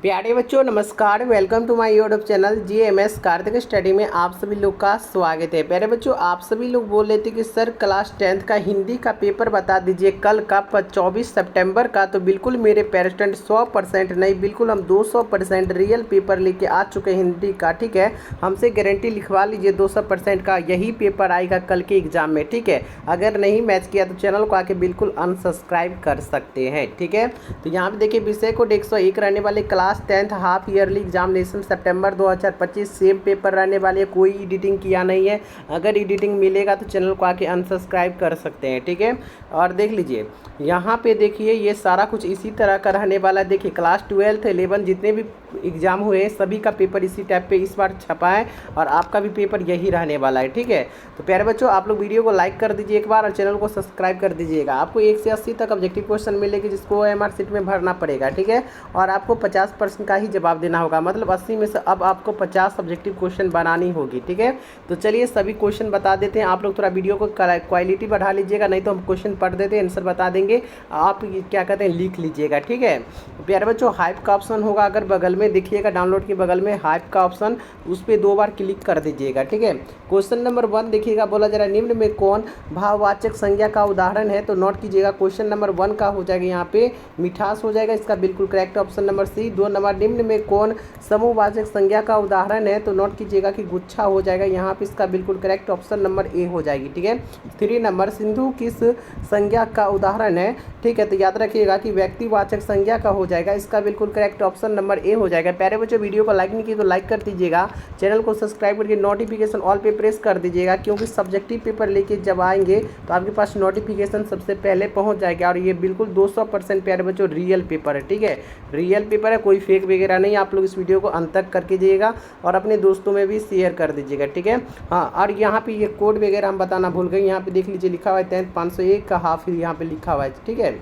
प्यारे बच्चों नमस्कार, welcome to my YouTube channel GMS Kartik study में आप सभी लोग का स्वागत है। प्यारे बच्चों, आप सभी लोग बोल रहे थे कि सर क्लास 10th का हिंदी का पेपर बता दीजिए कल का 24 सितंबर का। तो बिल्कुल मेरे प्यारे स्टूडेंट 100% नहीं, बिल्कुल हम 200% रियल पेपर लेके आ चुके हैं हिंदी का। ठीक है, हमसे गारंटी लिखवा लीजिए 200% का यही पेपर आएगा कल के एग्जाम में। ठीक है, अगर नहीं मैच किया तो चैनल को आके बिल्कुल अनसब्सक्राइब कर सकते हैं। ठीक है, तो यहाँ पे देखिए विषय कोड 101 रहने वाले class 10th half yearly examination सितंबर 2025 सेम पेपर रहने वाले। कोई एडिटिंग किया नहीं है, अगर एडिटिंग मिलेगा तो चैनल को आके अनसब्सक्राइब कर सकते हैं। ठीक है, और देख लीजिए यहाँ पे देखिए ये सारा कुछ इसी तरह का रहने वाला है। देखिए क्लास 12 11 जितने भी एग्जाम हुए सभी का पेपर इसी टाइप पे इस बार छपा है और आपका भी पेपर यही रहने वाला है। ठीक है, तो प्यारे बच्चों आप लोग वीडियो को लाइक कर दीजिए एक बार और चैनल को सब्सक्राइब कर दीजिएगा। आपको 1 से 80 तक ऑब्जेक्टिव क्वेश्चन मिलेगी जिसको OMR शीट में भरना पड़ेगा। ठीक है, और आपको 50% का ही जवाब देना होगा, मतलब 80 में से अब आपको 50 ऑब्जेक्टिव क्वेश्चन बनानी होगी। ठीक है, तो चलिए सभी क्वेश्चन बता देते हैं। आप लोग थोड़ा वीडियो को क्वालिटी बढ़ा लीजिएगा, नहीं तो हम क्वेश्चन पढ़ देते हैं, आंसर बता देंगे, आप क्या कहते हैं लिख लीजिएगा। ठीक है, प्यारे बच्चों हाइप का ऑप्शन होगा, अगर बगल में देखिएगा डाउनलोड के बगल में हाइप का ऑप्शन, उस पर 2 बार क्लिक कर दीजिएगा। ठीक है, क्वेश्चन नंबर 1 देखिएगा, बोला जरा निम्न में कौन भाववाचक संज्ञा का उदाहरण है। तो नोट कीजिएगा क्वेश्चन नंबर 1 का हो जाएगा यहाँ पे मिठास हो जाएगा, इसका बिल्कुल correct option number C. 2 number निम्न में कौन समूहवाचक संज्ञा का उदाहरण है। तो नोट कीजिएगा कि गुच्छा हो जाएगा यहाँ पे, इसका बिल्कुल करेक्ट ऑप्शन नंबर ए हो जाएगी। ठीक है, 3 नंबर सिंधु किस संज्ञा का उदाहरण है। ठीक है, तो याद रखिएगा कि व्यक्तिवाचक संज्ञा का हो जाएगा, इसका बिल्कुल करेक्ट ऑप्शन नंबर ए हो जाएगा। प्यारे बच्चों वीडियो को लाइक नहीं की तो लाइक कर दीजिएगा, चैनल को सब्सक्राइब करके नोटिफिकेशन ऑल पे प्रेस कर दीजिएगा, क्योंकि सब्जेक्टिव पेपर लेके जब आएंगे तो आपके पास नोटिफिकेशन सबसे पहले पहुंच जाएगा। और ये बिल्कुल 200% प्यारे बच्चों रियल पेपर है। ठीक है, रियल पेपर है, कोई फेक वगैरह नहीं। आप लोग इस वीडियो को अंत तक करके जाइएगा और अपने दोस्तों में भी शेयर कर दीजिएगा। ठीक है, हाँ, और यहाँ पे ये कोड वगैरह हम बताना भूल गए, यहाँ पे देख लीजिए लिखा हुआ है 10th 501 का हाफ यहाँ पे लिखा हुआ है। ठीक है,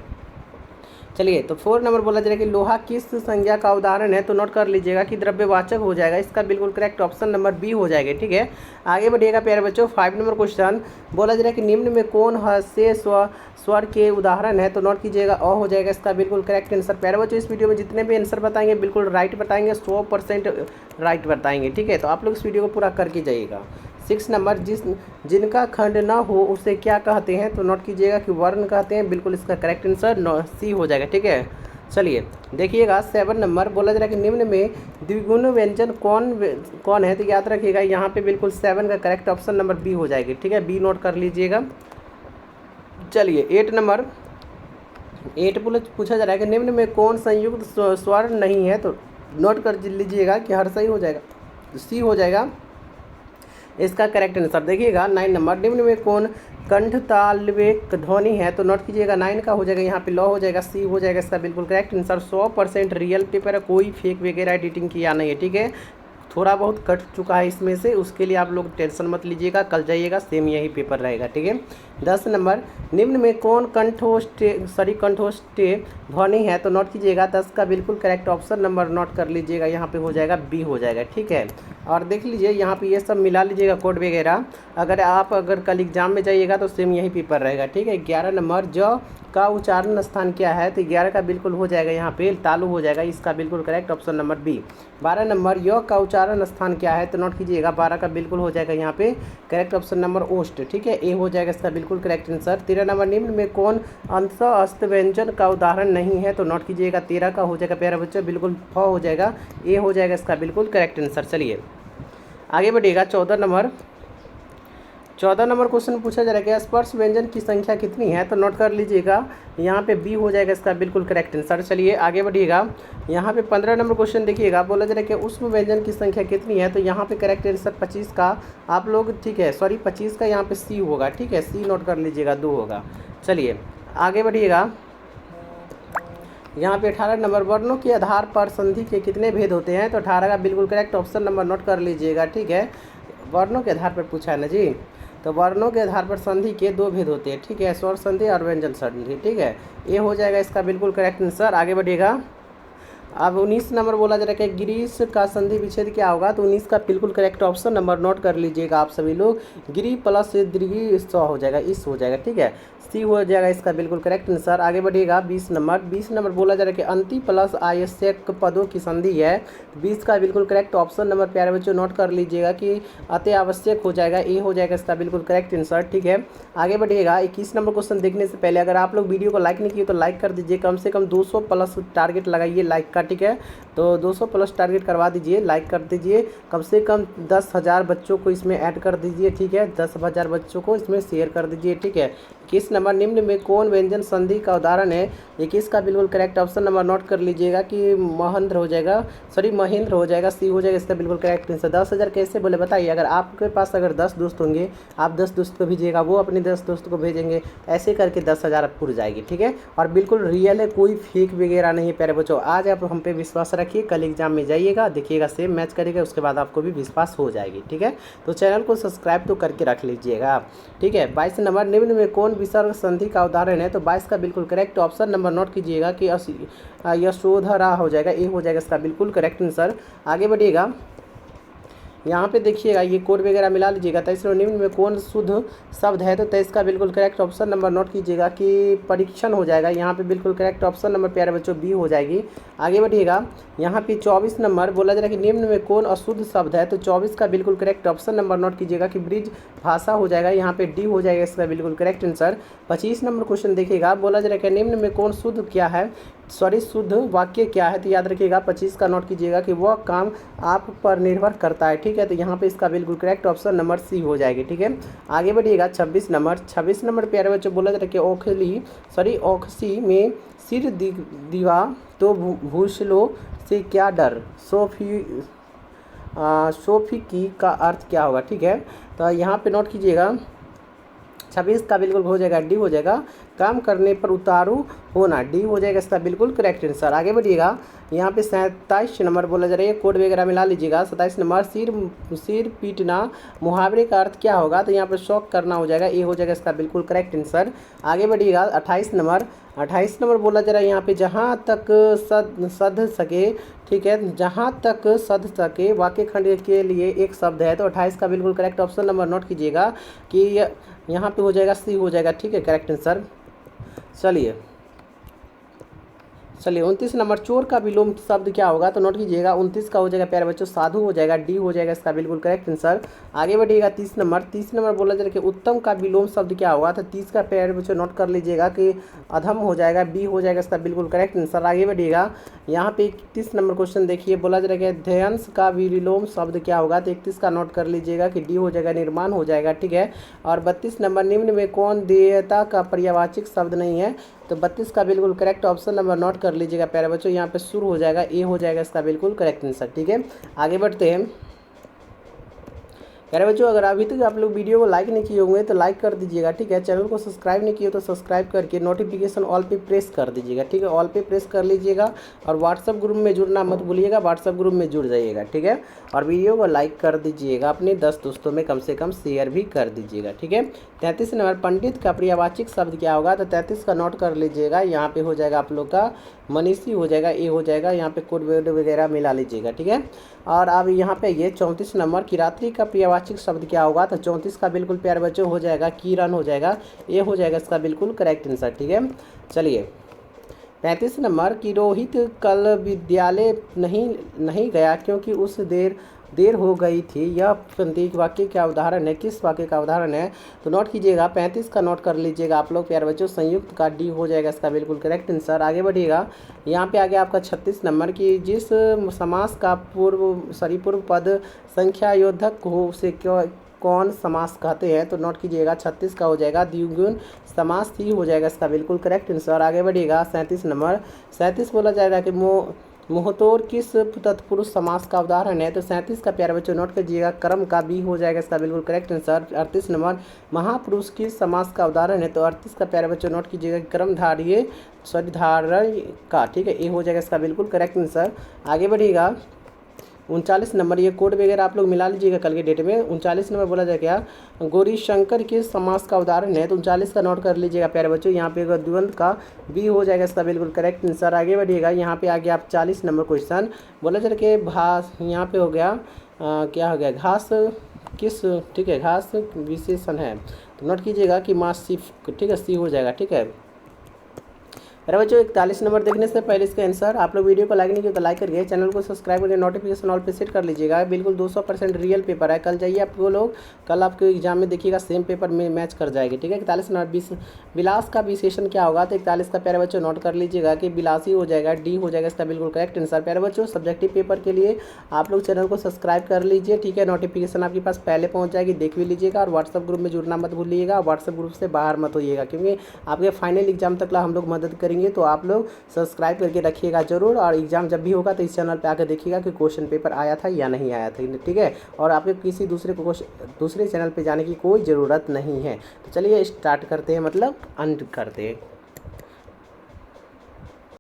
चलिए तो 4 नंबर बोला जा रहा है कि लोहा किस संज्ञा का उदाहरण है। तो नोट कर लीजिएगा कि द्रव्यवाचक हो जाएगा, इसका बिल्कुल करेक्ट ऑप्शन नंबर बी हो जाएगा। ठीक है, आगे बढ़िएगा प्यारे बच्चों। 5 नंबर क्वेश्चन बोला जा रहा है कि निम्न में कौन से स्वर के उदाहरण है। तो नोट कीजिएगा अ हो जाएगा, इसका बिल्कुल करेक्ट आंसर। प्यारे बच्चों इस वीडियो में जितने भी आंसर बताएंगे बिल्कुल राइट बताएंगे, 100% राइट बताएंगे। ठीक है, तो आप लोग इस वीडियो को पूरा करके जाइएगा। 6 नंबर जिनका खंड न हो उसे क्या कहते हैं। तो नोट कीजिएगा कि वर्ण कहते हैं, बिल्कुल इसका करेक्ट आंसर सी हो जाएगा। ठीक है, चलिए देखिएगा 7 नंबर बोला जा रहा है कि निम्न में द्विगुण व्यंजन कौन है। तो याद रखिएगा यहाँ पे बिल्कुल 7 का करेक्ट ऑप्शन नंबर बी हो जाएगी। ठीक है, बी नोट कर लीजिएगा। चलिए 8 नंबर 8 पूछा जा रहा है कि निम्न में कौन संयुक्त स्वर नहीं है। तो नोट कर लीजिएगा कि हर सही हो जाएगा, सी हो जाएगा इसका करेक्ट आंसर। देखिएगा 9 नंबर निम्न में कौन कंठ तालव्य ध्वनि है। तो नोट कीजिएगा 9 का हो जाएगा यहाँ पे लॉ हो जाएगा, सी हो जाएगा इसका बिल्कुल करेक्ट आंसर। 100% रियल पेपर है, कोई फेक वगैरह एडिटिंग किया नहीं है। ठीक है, थोड़ा बहुत कट चुका है इसमें से, उसके लिए आप लोग टेंशन मत लीजिएगा, कल जाइएगा सेम यही पेपर रहेगा। ठीक है, 10 नंबर निम्न में कौन कंठोष्ठ ध्वनि है। तो नोट कीजिएगा 10 का बिल्कुल करेक्ट ऑप्शन नंबर नोट कर लीजिएगा, यहाँ पे हो जाएगा बी हो जाएगा। ठीक है, और देख लीजिए यहाँ पे ये सब मिला लीजिएगा कोड वगैरह, अगर कल एग्जाम में जाइएगा तो सेम यही पेपर रहेगा। ठीक है, 11 नंबर ज का उच्चारण स्थान क्या है। तो 11 का बिल्कुल हो जाएगा यहाँ पे तालु हो जाएगा, इसका बिल्कुल correct option number B. 12 number य का उच्चारण स्थान क्या है। तो नोट कीजिएगा 12 का बिल्कुल हो जाएगा यहाँ पे करेक्ट ऑप्शन नंबर ओस्ट। ठीक है, ए हो जाएगा इसका बिल्कुल करेक्ट आंसर। 13 नंबर निम्न में कौन अंश अस्त व्यंजन का उदाहरण नहीं है। तो नोट कीजिएगा 13 का हो जाएगा प्यारा बच्चों बिल्कुल फ हो जाएगा, ए हो जाएगा इसका बिल्कुल करेक्ट आंसर। चलिए आगे बढ़िएगा। 14 नंबर क्वेश्चन पूछा जा रहा है कि स्पर्श व्यंजन की संख्या कितनी है। तो नोट कर लीजिएगा यहाँ पे बी हो जाएगा इसका बिल्कुल करेक्ट आंसर। चलिए आगे बढ़िएगा। यहाँ पे 15 नंबर क्वेश्चन देखिएगा, बोला जा रहा है कि उष्म व्यंजन की संख्या कितनी है। तो यहाँ पे करेक्ट आंसर 25 का आप लोग, ठीक है सॉरी 25 का यहाँ पे सी होगा। ठीक है, सी नोट कर लीजिएगा 2 होगा। चलिए आगे बढ़िएगा। यहाँ पे 18 नंबर वर्णों के आधार पर संधि के कितने भेद होते हैं। तो 18 का बिल्कुल करेक्ट ऑप्शन नंबर नोट कर लीजिएगा। ठीक है, वर्णों के आधार पर पूछा है ना जी, तो वर्णों के आधार पर संधि के 2 भेद होते हैं। ठीक है, स्वर संधि और व्यंजन संधि। ठीक है, ये हो जाएगा इसका बिल्कुल करेक्ट आंसर। आगे बढ़िएगा। अब 19 नंबर बोला जा रहा है कि गिरीश का संधि विच्छेद क्या होगा, तो 19 का बिल्कुल करेक्ट ऑप्शन नंबर नोट कर लीजिएगा आप सभी लोग। गिरी प्लस दीर्घी स हो जाएगा, इस हो जाएगा, ठीक है, सी हो जाएगा इसका बिल्कुल करेक्ट आंसर। आगे बढ़िएगा 20 नंबर बोला जा रहा है कि अंति प्लस आवश्यक पदों की संधि है। 20 का बिल्कुल करेक्ट ऑप्शन नंबर प्यारे बच्चों नोट कर लीजिएगा कि अति आवश्यक हो जाएगा, ए हो जाएगा इसका बिल्कुल करेक्ट आंसर, ठीक है। आगे बढ़िएगा 21 नंबर क्वेश्चन देखने से पहले अगर आप लोग वीडियो को लाइक नहीं किए तो लाइक कर दीजिए, कम से कम 200 प्लस टारगेट लगाइए लाइक का, ठीक है। तो 200 प्लस टारगेट करवा दीजिए, लाइक कर दीजिए, कम से कम 10,000 बच्चों को इसमें ऐड कर दीजिए, ठीक है, 10,000 बच्चों को इसमें शेयर कर दीजिए, ठीक है। 21 नंबर निम्न में कौन व्यंजन संधि का उदाहरण है। 21 का बिल्कुल करेक्ट ऑप्शन नंबर नोट कर लीजिएगा कि महेंद्र हो जाएगा, महेंद्र हो जाएगा, सी हो जाएगा इसका बिल्कुल करेक्ट आंसर। 10,000 कैसे बोले बताइए, अगर आपके पास अगर 10 दोस्त होंगे, आप 10 दोस्त को भेजिएगा, वो अपने 10 दोस्त को भेजेंगे, ऐसे करके 10,000 पूरी जाएगी, ठीक है। और बिल्कुल रियल है, कोई फेक वगैरह नहीं है प्यारे बच्चों। आज आप हम पे विश्वास रखिए, कल एग्जाम में जाइएगा, देखिएगा सेम मैच करेगा, उसके बाद आपको भी विश्वास हो जाएगी, ठीक है। तो चैनल को सब्सक्राइब तो करके रख लीजिएगा, ठीक है। 22 नंबर निम्न में कौन विसर्ग संधि का उदाहरण है, तो 22 का बिल्कुल करेक्ट ऑप्शन नंबर नोट कीजिएगा कि यशोधरा हो जाएगा, ए हो जाएगा इसका बिल्कुल करेक्ट आंसर। आगे बढ़िएगा, यहाँ पे देखिएगा ये कोड वगैरह मिला लीजिएगा। 23 निम्न में कौन शुद्ध शब्द है, तो 23 का बिल्कुल करेक्ट ऑप्शन नंबर नोट कीजिएगा कि परीक्षण हो जाएगा, यहाँ पे बिल्कुल करेक्ट ऑप्शन नंबर प्यारे बच्चों बी हो जाएगी। आगे बढ़िएगा, यहाँ पे 24 नंबर बोला जा रहा है कि निम्न में कौन अशुद्ध शब्द है, तो 24 का बिल्कुल करेक्ट ऑप्शन नंबर नोट कीजिएगा कि ब्रिज भाषा हो जाएगा, यहाँ पे डी हो जाएगा इसका बिल्कुल करेक्ट आंसर। 25 नंबर क्वेश्चन देखिएगा, बोला जा रहा है कि निम्न में कौन शुद्ध क्या है, शुद्ध वाक्य क्या है, तो याद रखिएगा 25 का नोट कीजिएगा कि वह काम आप पर निर्भर करता है, ठीक है। तो यहाँ पे इसका बिल्कुल करेक्ट ऑप्शन नंबर सी हो जाएगी, ठीक है। आगे बढ़िएगा 26 नंबर प्यारे बच्चों बोला जाता है कि औखसी में सिर दीवा तो भूसलों से क्या डर, सोफी की का अर्थ क्या होगा, ठीक है। तो यहाँ पे नोट कीजिएगा 26 का बिल्कुल हो जाएगा, डी हो जाएगा, काम करने पर उतारू होना, डी हो जाएगा इसका बिल्कुल करेक्ट आंसर। आगे बढ़िएगा, यहाँ पे 27 नंबर बोला जा रहा है, कोड वगैरह मिला लीजिएगा। 27 नंबर सिर पीटना मुहावरे का अर्थ क्या होगा, तो यहाँ पे शौक करना हो जाएगा, ए हो जाएगा इसका बिल्कुल करेक्ट आंसर। आगे बढ़िएगा 28 नंबर बोला जा रहा है, यहाँ पे जहाँ तक सध सके, ठीक है, जहाँ तक सध सके वाक्य खंड के लिए एक शब्द है, तो 28 का बिल्कुल करेक्ट ऑप्शन नंबर नोट कीजिएगा कि यहाँ पे हो जाएगा सी हो जाएगा, ठीक है, करेक्ट आंसर। चलिए 29 नंबर चोर का विलोम शब्द क्या होगा, तो नोट कीजिएगा 29 का हो जाएगा प्यारे बच्चों साधु हो जाएगा, डी हो जाएगा इसका बिल्कुल करेक्ट आंसर। आगे बढ़िएगा 30 नंबर बोला जा रहा है कि उत्तम का विलोम शब्द क्या होगा, तो 30 का प्यारे बच्चों नोट कर लीजिएगा कि अधम हो जाएगा, बी हो जाएगा इसका बिल्कुल करेक्ट आंसर। आगे बढ़िएगा, यहाँ पे 31 नंबर क्वेश्चन देखिए, बोला जा रहा है कि ध्यंस का विलोम शब्द क्या होगा, तो 31 का नोट कर लीजिएगा कि डी हो जाएगा, निर्माण हो जाएगा, ठीक है। और 32 नंबर निम्न में कौन देयता का पर्यायवाची शब्द नहीं है, तो 32 का बिल्कुल करेक्ट ऑप्शन नंबर नोट कर लीजिएगा प्यारे बच्चों, यहाँ पे शुरू हो जाएगा, ए हो जाएगा इसका बिल्कुल करेक्ट आंसर, ठीक है। आगे बढ़ते हैं प्यारे बच्चों, अगर अभी तक आप लोग वीडियो को लाइक नहीं किए होंगे तो लाइक कर दीजिएगा, ठीक है। चैनल को सब्सक्राइब नहीं किए तो सब्सक्राइब करके नोटिफिकेशन ऑल पे प्रेस कर दीजिएगा, ठीक है, ऑल पे प्रेस कर लीजिएगा। और व्हाट्सअप ग्रुप में जुड़ना मत भूलिएगा, व्हाट्सअप ग्रुप में जुड़ जाइएगा, ठीक है। और वीडियो को लाइक कर दीजिएगा, अपने 10 दोस्तों में कम से कम शेयर भी कर दीजिएगा, ठीक है। 33 नंबर पंडित का पर्यायवाची शब्द क्या होगा, तो 33 का नोट कर लीजिएगा, यहाँ पे हो जाएगा आप लोग का मनीषी हो जाएगा, ए हो जाएगा, यहाँ पे कोड वगैरह मिला लीजिएगा, ठीक है। और अब यहाँ पे ये 34 नंबर किरात्री का पर्यायवाची शब्द क्या होगा, तो 34 का बिल्कुल प्यारे बच्चों हो जाएगा किरण हो जाएगा, ए हो जाएगा इसका बिल्कुल करेक्ट आंसर, ठीक है। चलिए 35 नंबर कि रोहित कल विद्यालय नहीं गया क्योंकि उस देर हो गई थी, यह प्रतीक वाक्य का उदाहरण है, किस वाक्य का उदाहरण है, तो नोट कीजिएगा 35 का नोट कर लीजिएगा आप लोग प्यारे बच्चों, संयुक्त का डी हो जाएगा इसका बिल्कुल करेक्ट आंसर। आगे बढ़िएगा, यहाँ पे आगे आपका 36 नंबर की जिस समास का पूर्व पद संख्या योद्धक हो उसे कौन समास कहते हैं, तो नोट कीजिएगा 36 का हो जाएगा द्विगुण समास ही हो जाएगा इसका बिल्कुल करेक्ट आंसर। आगे बढ़िएगा 37 बोला जाएगा कि मुहतोर किस तत्पुरुष समास का उदाहरण है, तो 37 का प्यारे बच्चों नोट कीजिएगा कर्म का बी हो जाएगा इसका बिल्कुल करेक्ट आंसर। 38 नंबर महापुरुष किस समास का उदाहरण है, तो 38 का प्यारे बच्चों नोट कीजिएगा कर्मधारय का, ठीक है, ए हो जाएगा इसका बिल्कुल करेक्ट आंसर। आगे बढ़िएगा 39 नंबर, ये कोड वगैरह आप लोग मिला लीजिएगा कल के डेट में। 39 नंबर बोला जाए क्या, गौरी शंकर के समास का उदाहरण है, तो 39 का नोट कर लीजिएगा प्यारे बच्चों। यहाँ पे द्वंद्व का बी हो जाएगा इसका बिल्कुल करेक्ट आंसर। आगे बढ़िएगा, यहाँ पे आ गया आप 40 नंबर क्वेश्चन, बोला जाए कि भास, यहाँ पे हो गया क्या हो गया, घास किस, ठीक है, घास विशेषण है, तो नोट कीजिएगा कि मासिफ, ठीक है, सी हो जाएगा, ठीक है। अरे बच्चों 41 नंबर देखने से पहले इसका आंसर आप लोग वीडियो को लाइक नहीं किया तो लाइक करके चैनल को सब्सक्राइब करके नोटिफिकेशन ऑल पे सेट कर लीजिएगा। बिल्कुल 200% रियल पेपर है, कल जाइए आपको लोग, कल आपके एग्जाम में देखिएगा सेम पेपर में मैच कर जाएगी, ठीक है। 41 नंबर विलास का विशेषण क्या होगा, तो 41 का प्यारे बच्चों नोट कर लीजिएगा कि विलासी हो जाएगा, डी हो जाएगा इसका बिल्कुल करेक्ट आंसर। प्यारे बच्चों सब्जेक्टिव पेपर के लिए आप लोग चैनल को सब्सक्राइब कर लीजिए, ठीक है, नोटिफिकेशन आपके पास पहले पहुँच जाएगी, देख भी लीजिएगा। और व्हाट्सअप ग्रुप में जुड़ना मत भूलिएगा, व्हाट्सअप ग्रुप से बाहर मत होइएगा, क्योंकि आपके फाइनल एग्जाम तक हम लोग मदद करेंगे, तो आप लोग सब्सक्राइब करके रखिएगा जरूर। और एग्जाम जब भी होगा तो इस चैनल पे आकर देखिएगा कि क्वेश्चन पेपर आया था या नहीं आया था, ठीक है। और आपको किसी दूसरे चैनल पे जाने की कोई ज़रूरत नहीं है। तो चलिए स्टार्ट करते हैं, मतलब अंत करते हैं।